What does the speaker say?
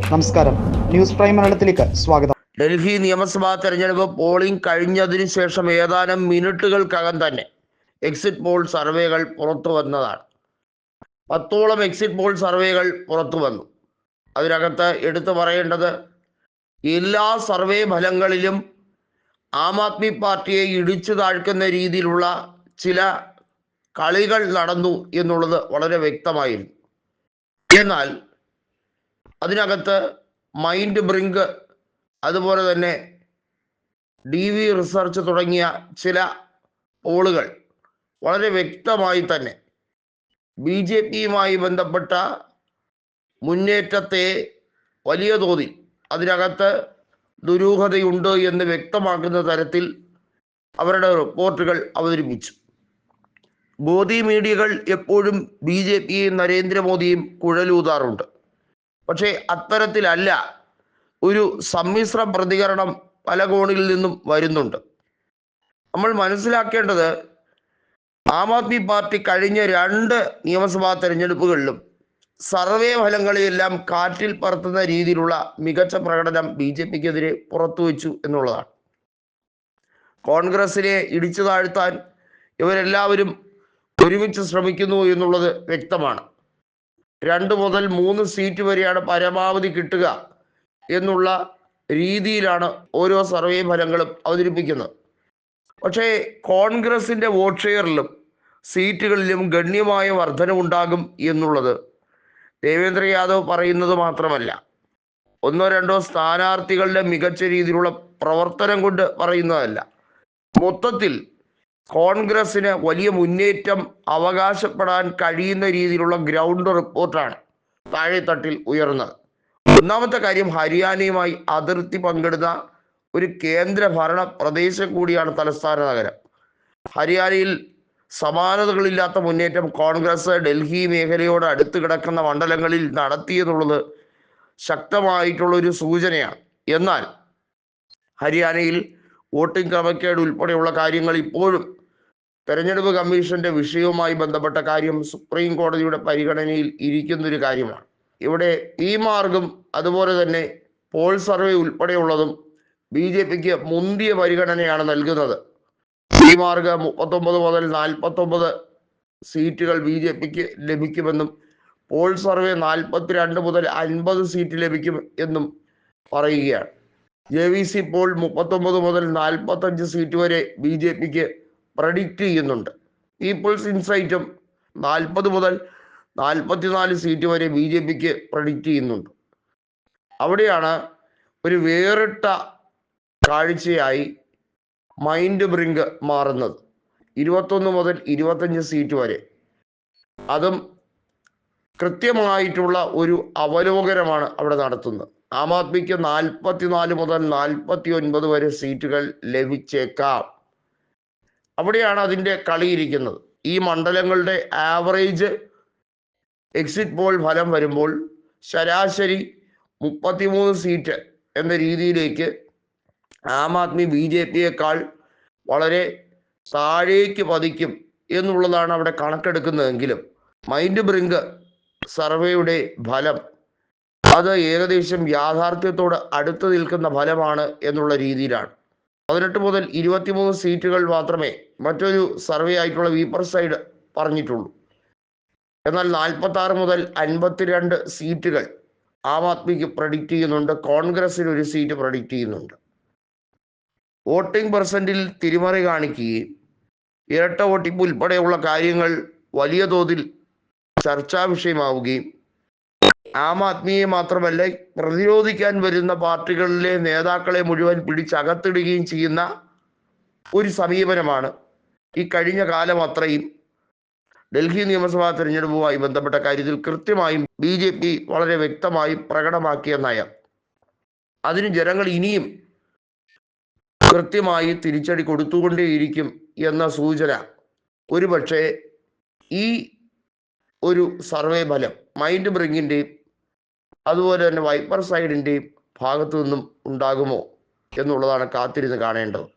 നമസ്കാരം, news prime മലയാളത്തിലേക്ക് സ്വാഗതം. ഡൽഹി നിയമസഭാ തെരഞ്ഞെടുപ്പ് പോളിംഗ് കഴിഞ്ഞതിന് ശേഷം ഏതാനും മിനിറ്റുകൾക്കകം തന്നെ എക്സിറ്റ് പോൾ സർവേകൾ പുറത്തു വന്നതാണ്. 10ഓളം എക്സിറ്റ് പോൾ സർവേകൾ പുറത്തു വന്നു. അതിനകത്ത് എടുത്തു പറയേണ്ടത്, എല്ലാ സർവേ ഫലങ്ങളിലും ആം ആദ്മി പാർട്ടിയെ ഇടിച്ചു താഴ്ക്കുന്ന രീതിയിലുള്ള ചില കളികൾ നടന്നു എന്നുള്ളത് വളരെ വ്യക്തമായിരുന്നു. എന്നാൽ അതിനകത്ത് മൈൻഡ് ബ്രിങ്ക്, അതുപോലെ തന്നെ DV റിസർച്ച് തുടങ്ങിയ ചില പോളുകൾ വളരെ വ്യക്തമായി തന്നെ BJPയുമായി ബന്ധപ്പെട്ട മുന്നേറ്റത്തെ വലിയ തോതിൽ അതിനകത്ത് ദുരൂഹതയുണ്ട് എന്ന് വ്യക്തമാക്കുന്ന തരത്തിൽ അവരുടെ റിപ്പോർട്ടുകൾ അവതരിപ്പിച്ചു. മോദി മീഡിയകൾ എപ്പോഴും BJPയും നരേന്ദ്രമോദിയും കുഴലൂതാറുണ്ട്. പക്ഷേ അത്തരത്തിലല്ല, ഒരു സമ്മിശ്ര പ്രതികരണം പല കോണിൽ നിന്നും വരുന്നുണ്ട്. നമ്മൾ മനസ്സിലാക്കേണ്ടത്, ആം ആദ്മി പാർട്ടി കഴിഞ്ഞ 2 നിയമസഭാ തെരഞ്ഞെടുപ്പുകളിലും സർവേ ഫലങ്ങളെയെല്ലാം കാറ്റിൽ പറത്തുന്ന രീതിയിലുള്ള മികച്ച പ്രകടനം BJPക്കെതിരെ പുറത്തുവച്ചു എന്നുള്ളതാണ്. കോൺഗ്രസിനെ ഇടിച്ചു താഴ്ത്താൻ ഇവരെല്ലാവരും ഒരുമിച്ച് ശ്രമിക്കുന്നു എന്നുള്ളത് വ്യക്തമാണ്. 2 മുതൽ 3 സീറ്റ് വരെയാണ് പരമാവധി കിട്ടുക എന്നുള്ള രീതിയിലാണ് ഓരോ സർവേ ഫലങ്ങളും അവതരിപ്പിക്കുന്നത്. പക്ഷേ കോൺഗ്രസിന്റെ വോട്ട് ഷെയറിലും സീറ്റുകളിലും ഗണ്യമായ വർധനവുണ്ടാകും എന്നുള്ളത് ദേവേന്ദ്ര യാദവ് പറയുന്നത് മാത്രമല്ല, 1-2 സ്ഥാനാർത്ഥികളുടെ മികച്ച രീതിയിലുള്ള പ്രവർത്തനം കൊണ്ട് പറയുന്നതല്ല. മൊത്തത്തിൽ കോൺഗ്രസിന് വലിയ മുന്നേറ്റം അവകാശപ്പെടാൻ കഴിയുന്ന രീതിയിലുള്ള ഗ്രൗണ്ട് റിപ്പോർട്ടാണ് താഴെത്തട്ടിൽ ഉയർന്നത്. ഒന്നാമത്തെ കാര്യം, ഹരിയാനയുമായി അതിർത്തി പങ്കിടുന്ന ഒരു കേന്ദ്ര ഭരണ പ്രദേശം കൂടിയാണ് തലസ്ഥാന നഗരം. ഹരിയാനയിൽ സമാനതകളില്ലാത്ത മുന്നേറ്റം കോൺഗ്രസ് ഡൽഹി മേഖലയോട് അടുത്ത് കിടക്കുന്ന മണ്ഡലങ്ങളിൽ നടത്തിയെന്നുള്ളത് ശക്തമായിട്ടുള്ള ഒരു സൂചനയാണ്. എന്നാൽ ഹരിയാനയിൽ വോട്ടിംഗ് ക്രമക്കേട് ഉൾപ്പെടെയുള്ള കാര്യങ്ങൾ ഇപ്പോഴും തെരഞ്ഞെടുപ്പ് കമ്മീഷന്റെ വിഷയവുമായി ബന്ധപ്പെട്ട കാര്യം സുപ്രീം കോടതിയുടെ പരിഗണനയിൽ ഇരിക്കുന്നൊരു കാര്യമാണ്. ഇവിടെ ഈ മാർഗം, അതുപോലെ തന്നെ പോൾ സർവേ ഉൾപ്പെടെയുള്ളതും BJPക്ക് മുന്തിയ പരിഗണനയാണ് നൽകുന്നത്. ഈ മാർഗ് 39 മുതൽ 49 സീറ്റുകൾ BJPക്ക് ലഭിക്കുമെന്നും പോൾ സർവേ 42 മുതൽ 50 സീറ്റ് ലഭിക്കും എന്നും പറയുകയാണ്. JVC പോൾ 39 മുതൽ 45 സീറ്റ് വരെ BJPക്ക് പ്രഡിക്റ്റ് ചെയ്യുന്നുണ്ട്. പീപ്പിൾസ് ഇൻസൈറ്റും 40 മുതൽ 44 സീറ്റ് വരെ BJPക്ക് പ്രഡിക്റ്റ് ചെയ്യുന്നുണ്ട്. അവിടെയാണ് ഒരു വേറിട്ട കാഴ്ചയായി മൈൻഡ് ബ്രിങ്ക് മാറുന്നത്. 21 മുതൽ 25 സീറ്റ് വരെ, അതും കൃത്യമായിട്ടുള്ള ഒരു അവലോകനമാണ് അവിടെ നടത്തുന്നത്. ആം ആദ്മിക്ക് 44 മുതൽ 49 വരെ സീറ്റുകൾ ലഭിച്ചേക്കാം. അവിടെയാണ് അതിൻ്റെ കളിയിരിക്കുന്നത്. ഈ മണ്ഡലങ്ങളുടെ ആവറേജ് എക്സിറ്റ് പോൾ ഫലം വരുമ്പോൾ ശരാശരി 33 സീറ്റ് എന്ന രീതിയിലേക്ക് ആം ആദ്മി BJPയേക്കാൾ വളരെ താഴേക്ക് പതിക്കും എന്നുള്ളതാണ് അവിടെ കണക്കെടുക്കുന്നതെങ്കിലും മൈൻഡ് ബ്രിങ്ക് സർവേയുടെ ഫലം അത് ഏകദേശം യാഥാർത്ഥ്യത്തോട് അടുത്ത് നിൽക്കുന്ന ഫലമാണ് എന്നുള്ള രീതിയിലാണ്. 18 മുതൽ 23 സീറ്റുകൾ മാത്രമേ മറ്റൊരു സർവേ ആയിട്ടുള്ള വീപ്പർസൈഡ് പറഞ്ഞിട്ടുള്ളൂ. എന്നാൽ 46 മുതൽ 52 സീറ്റുകൾ ആം ആദ്മിക്ക് പ്രഡിക്റ്റ് ചെയ്യുന്നുണ്ട്. കോൺഗ്രസിന് ഒരു സീറ്റ് പ്രഡിക്റ്റ് ചെയ്യുന്നുണ്ട്. വോട്ടിംഗ് പെർസെന്റിൽ തിരിമറി കാണിക്കുകയും ഇരട്ട വോട്ടിംഗ് ഉൾപ്പെടെയുള്ള കാര്യങ്ങൾ വലിയ തോതിൽ ചർച്ചാ വിഷയമാവുകയും ആം ആദ്മിയെ മാത്രമല്ല പ്രതിരോധിക്കാൻ വരുന്ന പാർട്ടികളിലെ നേതാക്കളെ മുഴുവൻ പിടിച്ചകത്തിടുകയും ചെയ്യുന്ന ഒരു സമീപനമാണ് ഈ കഴിഞ്ഞ കാലം അത്രയും ഡൽഹി നിയമസഭാ തെരഞ്ഞെടുപ്പുമായി ബന്ധപ്പെട്ട കാര്യത്തിൽ കൃത്യമായും BJP വളരെ വ്യക്തമായി പ്രകടമാക്കിയ നയം. അതിന് ജനങ്ങൾ ഇനിയും കൃത്യമായി തിരിച്ചടി കൊടുത്തുകൊണ്ടേയിരിക്കും എന്ന സൂചന ഒരുപക്ഷെ ഈ ഒരു സർവേ ഫലം മൈൻഡ് ബ്രിങ്കിൻ്റെയും അതുപോലെ തന്നെ വൈപ്പർ സൈഡിൻ്റെയും ഭാഗത്തു നിന്നും ഉണ്ടാകുമോ എന്നുള്ളതാണ് കാത്തിരുന്ന് കാണേണ്ടത്.